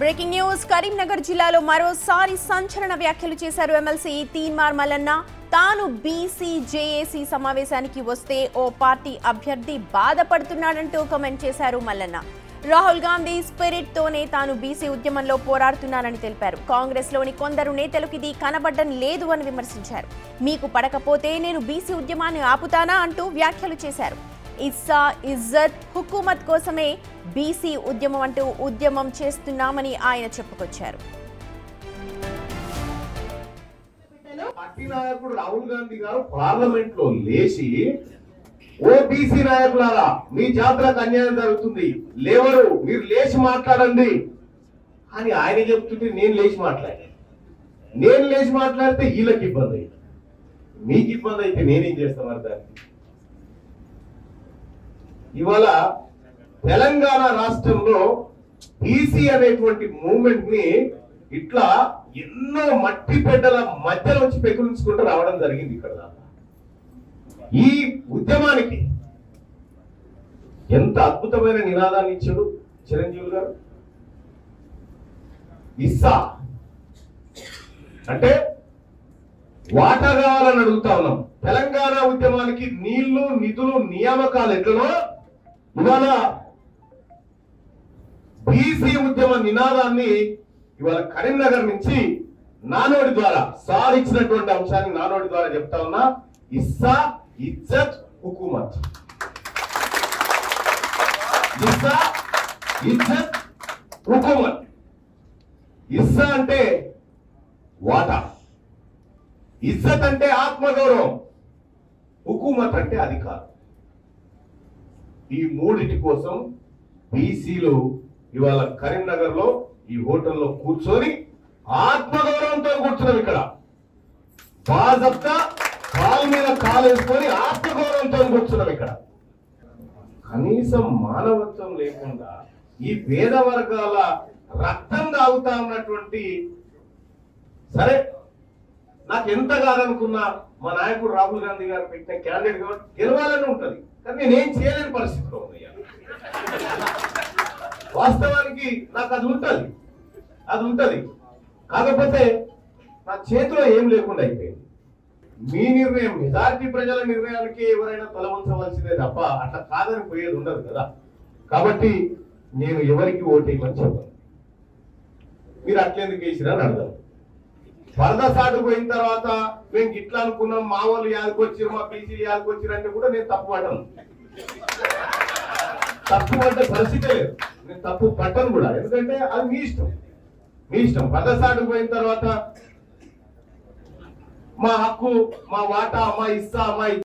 Breaking news Karimnagar జిల్లాలో మరోసారి సంచలన వ్యాఖ్యలు చేశారు ఎమ్మెల్సీ తీన్మార్ మల్లన్న. తాను బీసీ జేఏసీ సమావేశానికి వస్తే ఓ పార్టీ అభ్యర్థి బాధపడుతున్నాడంటూ కామెంట్ చేశారు మల్లన్న. రాహుల్ గాంధీ స్పిరిట్ తోనే తాను బీసీ ఉద్యమంలో పోరాడుతున్నానని తెలిపారు. కాంగ్రెస్ లోని కొందరు నేతలకు ఇది కనబడ్డం లేదు అని విమర్శించారు. మీకు పడకపోతే నేను బీసీ ఉద్యమాన్ని ఆపుతానా అంటూ వ్యాఖ్యలు చేశారు. ఇస్సా ఇజ్జత్ హుకూమత్ కోసమే బీసీ ఉద్యమం అంటూ ఉద్యమం చేస్తున్నామని ఆయన చెప్పుకొచ్చారు. పార్టీ నాయకుడు రాహుల్ గాంధీ గారు పార్లమెంట్ లో లేచి ఓబీసీ నాయకులారా మీ జాతరకు అన్యాయం జరుగుతుంది, లేవరు, మీరు లేచి మాట్లాడండి అని ఆయన చెప్తుంటే నేను లేచి మాట్లాడితే వీళ్ళకి ఇబ్బంది అయింది. మీకు ఇబ్బంది అయితే నేనేం చేస్తాను దానికి. ఇవాళ తెలంగాణ రాష్ట్రంలో బీసీ అనేటువంటి మూవ్మెంట్ ని ఇట్లా ఎన్నో మట్టి పెడ్డల మధ్యలో వచ్చి పెకులించుకుంటూ రావడం జరిగింది. ఇక్కడ ఈ ఉద్యమానికి ఎంత అద్భుతమైన నినాదాన్ని ఇచ్చాడు చిరంజీవి గారు. ఇస్సా అంటే వాటా కావాలని అడుగుతా ఉన్నాం. తెలంగాణ ఉద్యమానికి నీళ్లు నిధులు నియామకాలు ఎట్లనో ఇవాళ బీసీ ఉద్యమ నినాదాన్ని ఇవాళ కరీంనగర్ నుంచి నానోడి ద్వారా సార్ ఇచ్చినటువంటి అంశాన్ని నానోడి ద్వారా చెప్తా ఉన్నా. ఇస్సా ఇజ్జత్ హుకూమత్. ఇస్సా ఇజ్జత్ హుకూమత్. ఇస్సా అంటే వాటా, ఇజ్జత్ అంటే ఆత్మగౌరవం, హుకూమత్ అంటే అధికారం. ఈ మూడిటి కోసం బీసీలు ఇవాళ కరీంనగర్ లో ఈ హోటల్లో కూర్చొని ఆత్మగౌరవంతో కూర్చున్నాం. ఇక్కడ బాజప్తా కాలు మీద కాలు వేసుకొని ఆత్మగౌరవంతో కూర్చున్నాం. ఇక్కడ కనీసం మానవత్వం లేకుండా ఈ పేద వర్గాల రక్తం తాగుతా ఉన్నటువంటి, సరే నాకు ఎంత కాదనుకున్నా మా నాయకుడు రాహుల్ గాంధీ గారు పెట్టిన క్యాండిడేట్ కాబట్టి గెలవాలని ఉంటది, కానీ నేనేం చేయలేని పరిస్థితిలో ఉన్నాయా. వాస్తవానికి నాకు అది ఉంటది కాకపోతే నా చేతిలో ఏం లేకుండా అయిపోయింది. మీ నిర్ణయం, మెజారిటీ ప్రజల నిర్ణయానికి ఎవరైనా తలవంచవలసిందే తప్ప అట్లా కాదని పోయేది ఉండదు కదా. కాబట్టి నేను ఎవరికి ఓటేయమని చెప్పను. మీరు అట్లెందుకు వేసిరా అని అర్థం. వరద సాటు పోయిన తర్వాత మేము ఇట్లా అనుకున్నాం, మా వాళ్ళు యాదకొచ్చిరు, మా బీసీలు యాదకొచ్చిరు అంటే కూడా నేను తప్పు పట్టను. తప్పు పడ్డ పరిస్థితి లేదు, నేను తప్పు పట్టను కూడా. ఎందుకంటే అది మీ ఇష్టం. వరద సాటు పోయిన తర్వాత మా హక్కు, మా వాటా, మా ఇస్సా, మా